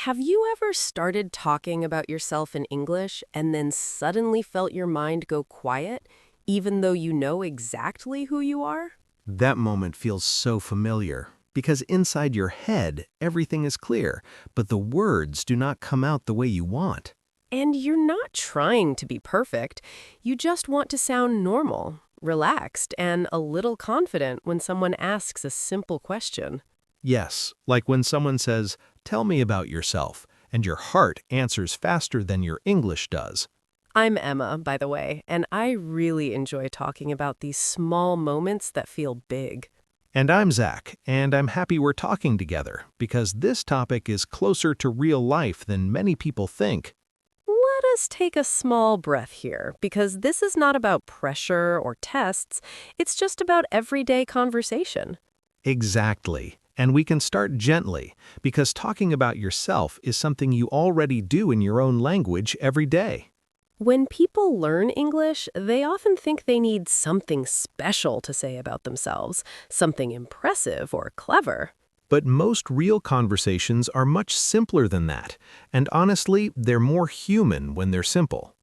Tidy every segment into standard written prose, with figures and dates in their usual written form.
Have you ever started talking about yourself in English and then suddenly felt your mind go quiet, even though you know exactly who you are? That moment feels so familiar because inside your head, everything is clear, but the words do not come out the way you want. And you're not trying to be perfect. You just want to sound normal, relaxed, and a little confident when someone asks a simple question. Yes, like when someone says, "Tell me about yourself," and your heart answers faster than your English does. I'm Emma, by the way, and I really enjoy talking about these small moments that feel big. And I'm Zach, and I'm happy we're talking together because this topic is closer to real life than many people think. Let us take a small breath here, because this is not about pressure or tests. It's just about everyday conversation. Exactly. And we can start gently because talking about yourself is something you already do in your own language every day. When people learn English, they often think they need something special to say about themselves, something impressive or clever. But most real conversations are much simpler than that, and honestly, they're more human when they're simple.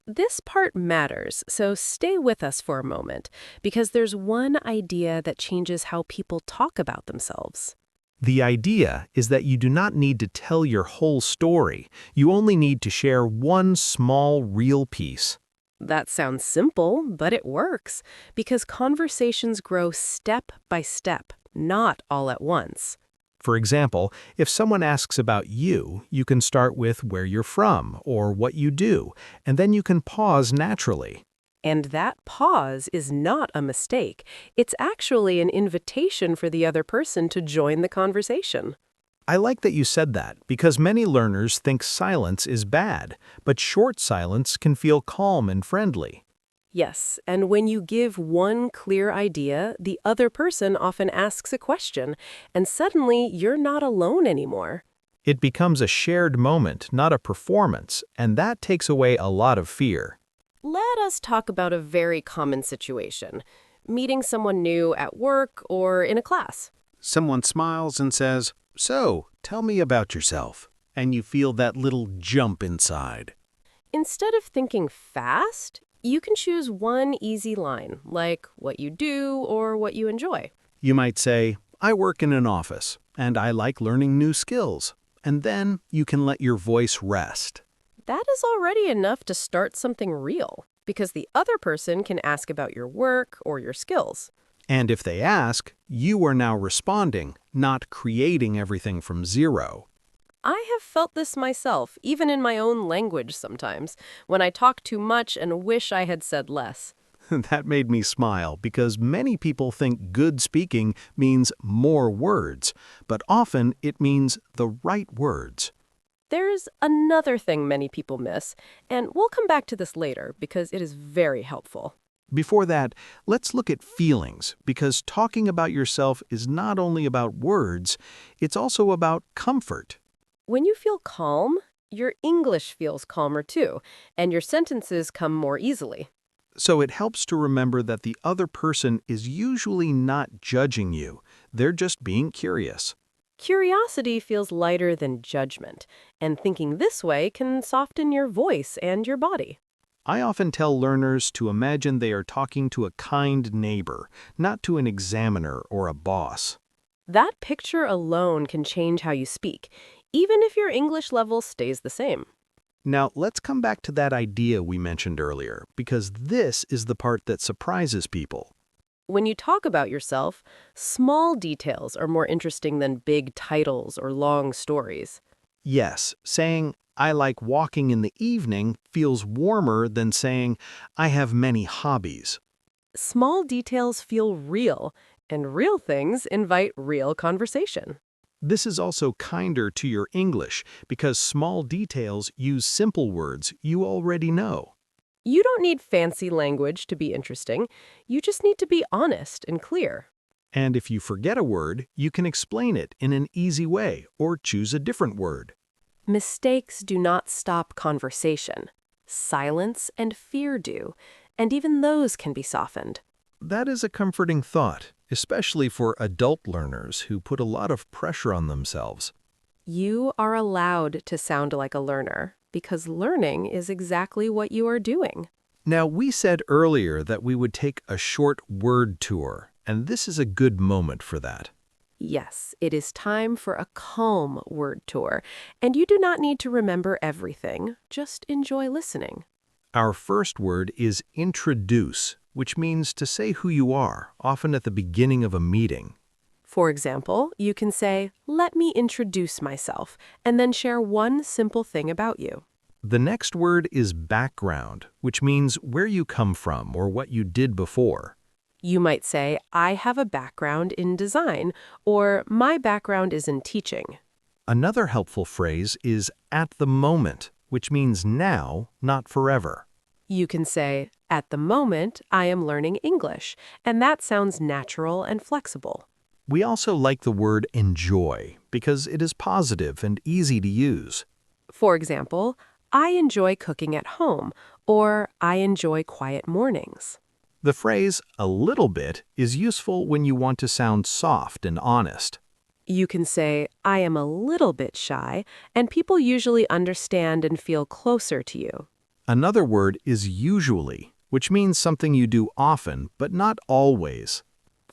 This part matters, so stay with us for a moment, because there's one idea that changes how people talk about themselves. The idea is that you do not need to tell your whole story. You only need to share one small, real piece. That sounds simple, but it works, because conversations grow step by step, not all at once. For example, if someone asks about you, you can start with where you're from or what you do, and then you can pause naturally. And that pause is not a mistake. It's actually an invitation for the other person to join the conversation. I like that you said that because many learners think silence is bad, but short silence can feel calm and friendly. Yes, and when you give one clear idea, the other person often asks a question, and suddenly you're not alone anymore. It becomes a shared moment, not a performance, and that takes away a lot of fear. Let us talk about a very common situation: meeting someone new at work or in a class. Someone smiles and says, "So, tell me about yourself." And you feel that little jump inside. Instead of thinking fast, you can choose one easy line, like what you do or what you enjoy. You might say, "I work in an office, and I like learning new skills." And then you can let your voice rest. That is already enough to start something real, because the other person can ask about your work or your skills. And if they ask, you are now responding, not creating everything from zero. I have felt this myself, even in my own language sometimes, when I talk too much and wish I had said less. That made me smile because many people think good speaking means more words, but often it means the right words. There's another thing many people miss, and we'll come back to this later because it is very helpful. Before that, let's look at feelings, because talking about yourself is not only about words, it's also about comfort. When you feel calm, your English feels calmer too, and your sentences come more easily. So it helps to remember that the other person is usually not judging you. They're just being curious. Curiosity feels lighter than judgment, and thinking this way can soften your voice and your body. I often tell learners to imagine they are talking to a kind neighbor, not to an examiner or a boss. That picture alone can change how you speak, even if your English level stays the same. Now, let's come back to that idea we mentioned earlier, because this is the part that surprises people. When you talk about yourself, small details are more interesting than big titles or long stories. Yes, saying, "I like walking in the evening" feels warmer than saying, "I have many hobbies." Small details feel real, and real things invite real conversation. This is also kinder to your English because small details use simple words you already know. You don't need fancy language to be interesting. You just need to be honest and clear. And if you forget a word, you can explain it in an easy way or choose a different word. Mistakes do not stop conversation. Silence and fear do, and even those can be softened. That is a comforting thought, especially for adult learners who put a lot of pressure on themselves. You are allowed to sound like a learner because learning is exactly what you are doing. Now, we said earlier that we would take a short word tour, and this is a good moment for that. Yes, it is time for a calm word tour, and you do not need to remember everything. Just enjoy listening. Our first word is introduce, which means to say who you are, often at the beginning of a meeting. For example, you can say, "Let me introduce myself," and then share one simple thing about you. The next word is background, which means where you come from or what you did before. You might say, "I have a background in design," or "My background is in teaching." Another helpful phrase is at the moment, which means now, not forever. You can say, "At the moment, I am learning English," and that sounds natural and flexible. We also like the word enjoy because it is positive and easy to use. For example, "I enjoy cooking at home," or "I enjoy quiet mornings." The phrase a little bit is useful when you want to sound soft and honest. You can say, "I am a little bit shy," and people usually understand and feel closer to you. Another word is usually, which means something you do often, but not always.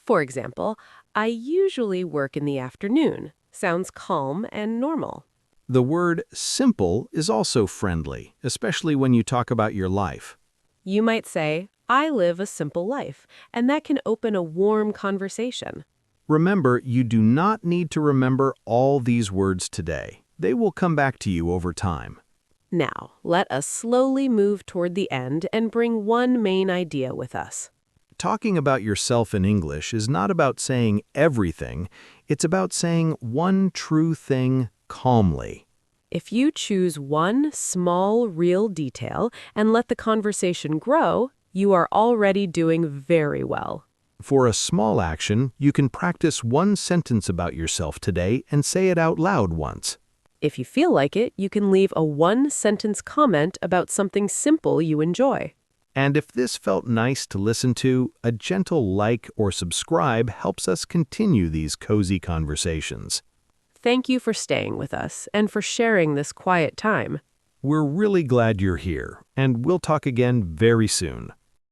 For example, "I usually work in the afternoon." Sounds calm and normal. The word simple is also friendly, especially when you talk about your life. You might say, "I live a simple life," and that can open a warm conversation. Remember, you do not need to remember all these words today. They will come back to you over time. Now, let us slowly move toward the end and bring one main idea with us. Talking about yourself in English is not about saying everything, it's about saying one true thing calmly. If you choose one small, real detail and let the conversation grow, you are already doing very well. For a small action, you can practice one sentence about yourself today and say it out loud once. If you feel like it, you can leave a one-sentence comment about something simple you enjoy. And if this felt nice to listen to, a gentle like or subscribe helps us continue these cozy conversations. Thank you for staying with us and for sharing this quiet time. We're really glad you're here, and we'll talk again very soon.